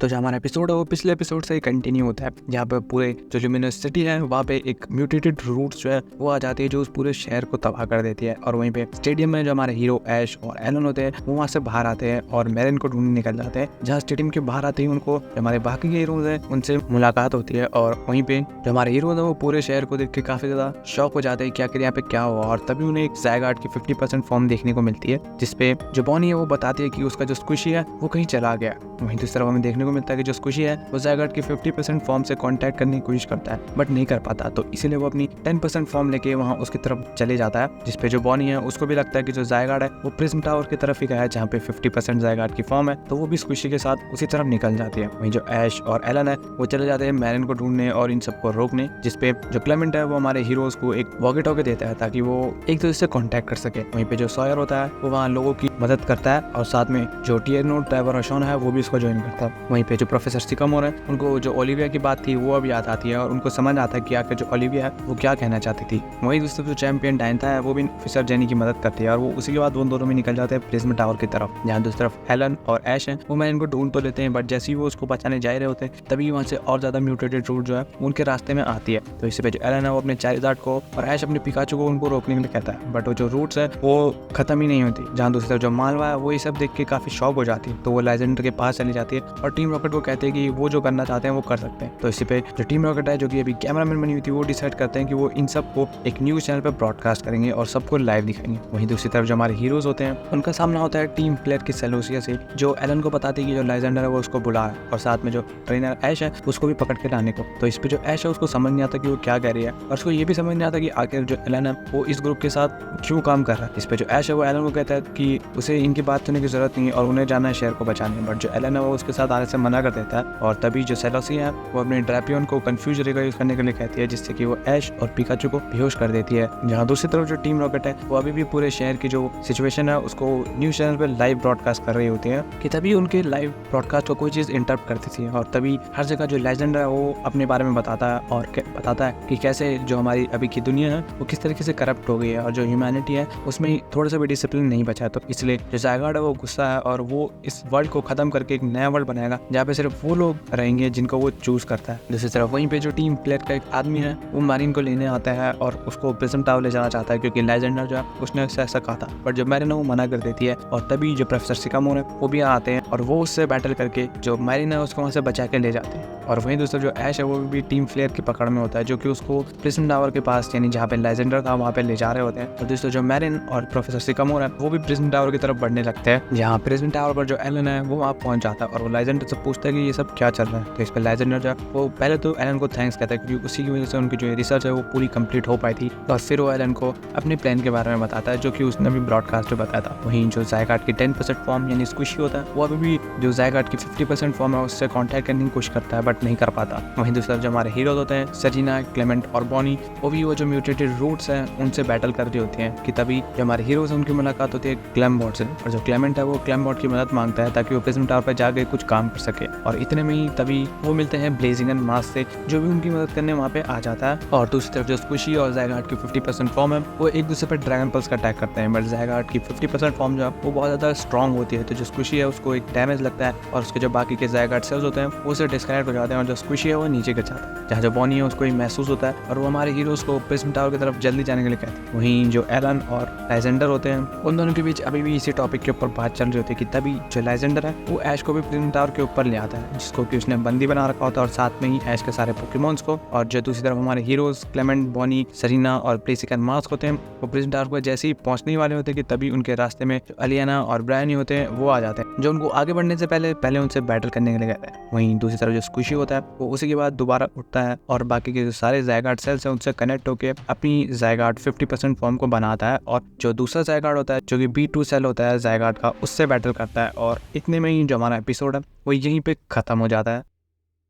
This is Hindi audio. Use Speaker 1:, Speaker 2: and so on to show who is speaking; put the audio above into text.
Speaker 1: तो जो हमारा एपिसोड है वो पिछले एपिसोड से ही कंटिन्यू होता है, जहाँ पे पूरे जो ल्यूमिनस सिटी है वहाँ पे एक म्यूटेटेड रूट्स जो है वो आ जाती है जो उस पूरे शहर को तबाह कर देती है। और वहीं पे स्टेडियम में जो हमारे हीरो ऐश और एलन होते हैं वो वहाँ से बाहर आते हैं और मैरिन को ढूंढने निकल जाते हैं। जहाँ स्टेडियम के बाहर आते ही उनको जो हमारे बाकी के हीरोज हैं उनसे मुलाकात होती है और वहीं पे जो हमारे हीरोज हैं वो पूरे शहर को देख के काफी ज्यादा शॉक हो जाते हैं कि आखिर यहाँ पे क्या हुआ। और तभी उन्हें एक ज़ायगार्ड की 50% फॉर्म देखने को मिलती है, जिसपे जो बॉनी है वो बताती है कि उसका जो स्क्विशी है वो कहीं चला गया। वहीं दूसरी तरफ हमें देखने को मिलता है कि जो स्क्विशी है वो ज़ायगार्ड की 50% फॉर्म से कांटेक्ट करने की कोशिश करता है बट नहीं कर पाता, तो इसीलिए वो अपनी 10% फॉर्म लेके वहाँ उसकी तरफ चले जाता है। जिसपे जो बॉनी है उसको भी लगता है कि जो ज़ायगार्ड है वो प्रिज्म टावर की तरफ ही गया है जहाँ पे 50% ज़ायगार्ड की फॉर्म है, तो वो भी स्क्विशी के साथ उसी तरफ निकल जाती है। वहीं जो ऐश और एलन है वो चले जाते हैं मैरिन को ढूंढने और इन सबको रोकने, जिसपे जो क्लेमेंट है वो हमारे हीरोज को एक वॉकी टॉकी देता है ताकि वो एक दूसरे से कांटेक्ट कर सके। वहीं पे जो सॉयर होता है वो वहाँ लोगों की मदद करता है और साथ में जो टियरनो, ट्रेवर और शॉन है वो भी इसको ज्वाइन करता है। वहीं पे जो प्रोफेसर सिकामोर है उनको जो ओलिविया की बात थी वो अब याद आती है और उनको समझ आता है कि आखिर जो ओलिविया है वो क्या कहना चाहती थी। वहीं दूसरी तरफ जो चैंपियन डायना है वो भी ऑफिसर जेनी की मदद करती है और वो उसी के बाद वो दोनों भी निकल जाते हैं प्रिज्म टावर की तरफ। जहाँ दूसरी तरफ एलन और ऐश है वो मैरिन को ढूंढ तो लेते हैं बट जैसे ही वो उसको बचाने जा रहे होते हैं तभी वहाँ से और ज्यादा म्यूटेटेड रूट जो है उनके रास्ते में आती है। तो इसी पे जो एलन है वो अपने चारिजार्ड को और ऐश अपने पिकाचू को उनको रोकने के लिए कहता है बट वो जो रूट्स है वो खत्म ही नहीं होती। जहाँ दूसरी तरफ जो मालवा है वो ये सब देख के काफी शॉक हो जाती है, तो वो लाइजेंडर के पास चली जाती है और टीम रॉकेट को कहते हैं कि वो जो करना चाहते हैं वो कर सकते हैं। तो इसी पे जो टीम रॉकेट है जो कि अभी कैमरामैन बनी हुई थी वो डिसाइड करते हैं कि वो इन सबको एक न्यूज चैनल पे ब्रॉडकास्ट करेंगे और सबको लाइव दिखाएंगे। वहीं दूसरी तरफ जो हमारे हीरोज होते हैं उनका सामना होता है टीम प्लेयर की सेलोसिया से, जो एलन को बताती है कि जो लाइजेंडर है वो उसको बुला है और साथ में जो ट्रेनर ऐश है उसको भी पकड़ के लाने को। तो इस पे जो ऐश है उसको समझ नहीं आता कि वो क्या कह रही है और उसको ये भी समझ नहीं आता कि आखिर जो एलन है वो इस ग्रुप के साथ क्यों काम कर रहा है। इस पे जो ऐश है वो एलन को कहता है कि उसे इनकी बात सुनने की जरूरत नहीं है और उन्हें जाना है शहर को बचाने, बट जो एलन है वो उसके साथ आने से मना कर देता है। और तभी जो सेलोसिया है वो अपने ड्रैपियन को कंफ्यूज रेगा यूज करने के लिए कहती है, जिससे कि वो ऐश और पिकाचू को बेहोश कर देती है। जहाँ दूसरी तरफ जो टीम रॉकेट है वो अभी भी पूरे शहर की जो सिचुएशन है उसको न्यूज चैनल पे लाइव ब्रॉडकास्ट कर रही होती है कि तभी उनके लाइव ब्रॉडकास्ट को कोई चीज इंटरप्ट करती थी और तभी हर जगह जो लेजेंड है वो अपने बारे में बताता है और बताता है कि कैसे जो हमारी अभी की दुनिया है वो किस तरीके से करप्ट हो गई है और जो ह्यूमैनिटी है उसमें थोड़ा सा भी डिसिप्लिन नहीं बचा है। तो इसलिए जो ज़ायगार्ड है वो गुस्सा है और वो इस वर्ल्ड को खत्म करके एक नया वर्ल्ड बनाएगा जहाँ पे सिर्फ वो लोग रहेंगे जिनको वो चूज करता है। दूसरी तरफ वहीं पे जो टीम प्लेयर का एक आदमी है वो मैरिन को लेने आता है और उसको प्रिज्म टावर ले जाना चाहता है क्योंकि लेजेंडर जो है उसने उससे ऐसा कहा था, बट जो मैरिन है वो मना कर देती है। और तभी जो प्रोफेसर सिकामोर है वो भी आते हैं और वो उससे बैटल करके जो मैरिन है उसको वहाँ से बचा के ले जाते हैं। और वहीं दूसरा जो ऐश है वो भी टीम प्लेयर की पकड़ में होता है जो कि उसको प्रिज्म टावर के पास यानी जहाँ पे लेजेंडर था वहाँ पे ले जा रहे होते हैं। और दूसरा जो मैरिन और प्रोफेसर सिकामोर है वो भी प्रिज्म टावर की तरफ बढ़ने लगते हैं, जहाँ प्रिज्म टावर पर जो एलन है वो वहाँ पहुंच जाता है और वो लेजेंडर से पूछता है कि ये सब क्या चल रहा है। तो इस पर लेजेंडर जो वो पहले तो एलन को थैंक्स कहता है क्योंकि उसी की वजह से उनकी जो रिसर्च है वो पूरी कंप्लीट हो पाई थी। और फिर वो एलन को अपने प्लान के बारे में बताता है जो कि उसने भी ब्रॉडकास्ट में बताया था। वहीं जो ज़ायगार्ड की 10% फॉर्म यानी स्क्विशी होता है वो अभी भी जो ज़ायगार्ड की 50% फॉर्म है उससे कॉन्टैक्ट करने की कोशिश करता है बट नहीं कर पाता। वहीं दूसरी तरफ जो हमारे हीरोज होते हैं सेरिना, क्लेमेंट और बॉनी वो भी वो जो म्यूटेटेड रूट्स हैं उनसे बैटल कर रही होती हैं कि तभी जो हमारे हीरोज हैं उनकी मुलाकात होती है क्लेमबॉट से। और जो क्लेमेंट है वो क्लेमबॉट की मदद मांगता है ताकि वो प्रिज्म टावर पर जाके कुछ काम कर सके। और इतने में ही तभी वो मिलते हैं ब्लेजिंग एंड मास से जो भी उनकी मदद करने वहाँ पे आ जाता है। और दूसरी तरफ जो स्क्विशी और ज़ायगार्ड की 50% फॉर्म है वो एक दूसरे पर ड्रैगन पल्स का अटैक करते हैं, बट ज़ायगार्ड की 50% फॉर्म जो है वो बहुत ज़्यादा स्ट्रॉन्ग होती है। तो जो स्क्विशी है उसको एक डैमेज लगता है और उसके जो बाकी के ज़ायगार्ड सेल्स होते हैं वो उसे डिस्कनेक्ट हो जाते हैं और जो स्क्विशी है वो नीचे गिर जाता है। जहाँ जो बॉनी है उसको महसूस होता है और वो हमारे हीरोज को प्रिज्म टावर की तरफ जल्दी जाने के लिए कहते हैं। वहीं जो एलन और लाइजेंडर होते हैं उन दोनों के बीच अभी भी इसी टॉपिक के ऊपर बात चल रही होती है कि तभी जो लाइजेंडर है वो ऐश को भी प्रिज्म टावर के ऊपर ले आता है जिसको कि उसने बंदी बना रखा होता है और साथ में ही ऐश के सारे पोकेमॉन्स को। और जो दूसरी तरफ हमारे हीरोज क्लेमेंट, बॉनी, सेरिना और ब्लेजिंग एंड मास्क होते हैं वो प्रिज्म टावर को जैसे ही पहुंचने वाले होते हैं कि तभी उनके रास्ते में जो अलियाना और ब्रायनी होते हैं वो आ जाते हैं जो उनको आगे बढ़ने से पहले उनसे बैटल करने के लिए कहते हैं। वहीं दूसरी तरफ जो स्क्विशी होता है वो उसी के बाद दोबारा उठता है और बाकी के जो सारे ज़ायगार्ड सेल्स हैं उनसे कनेक्ट होकर अपनी ज़ायगार्ड 50% फॉर्म को बनाता है और जो दूसरा ज़ायगार्ड होता है जो कि B2 सेल होता है ज़ायगार्ड का उससे बैटल करता है। और इतने में ही जो हमारा एपिसोड है वो यहीं पे खत्म हो जाता है।